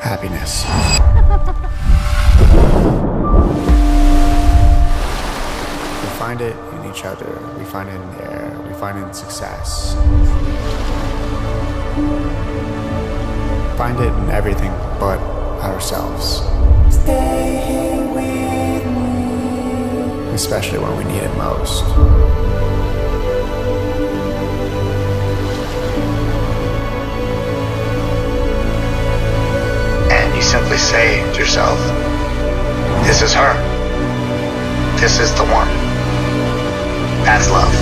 happiness. We find it in each other, we find it in the air, we find it in success. Find it in everything but ourselves. Stay with me. Especially when we need it most. And you simply say to yourself, this is her. This is the one. That's love.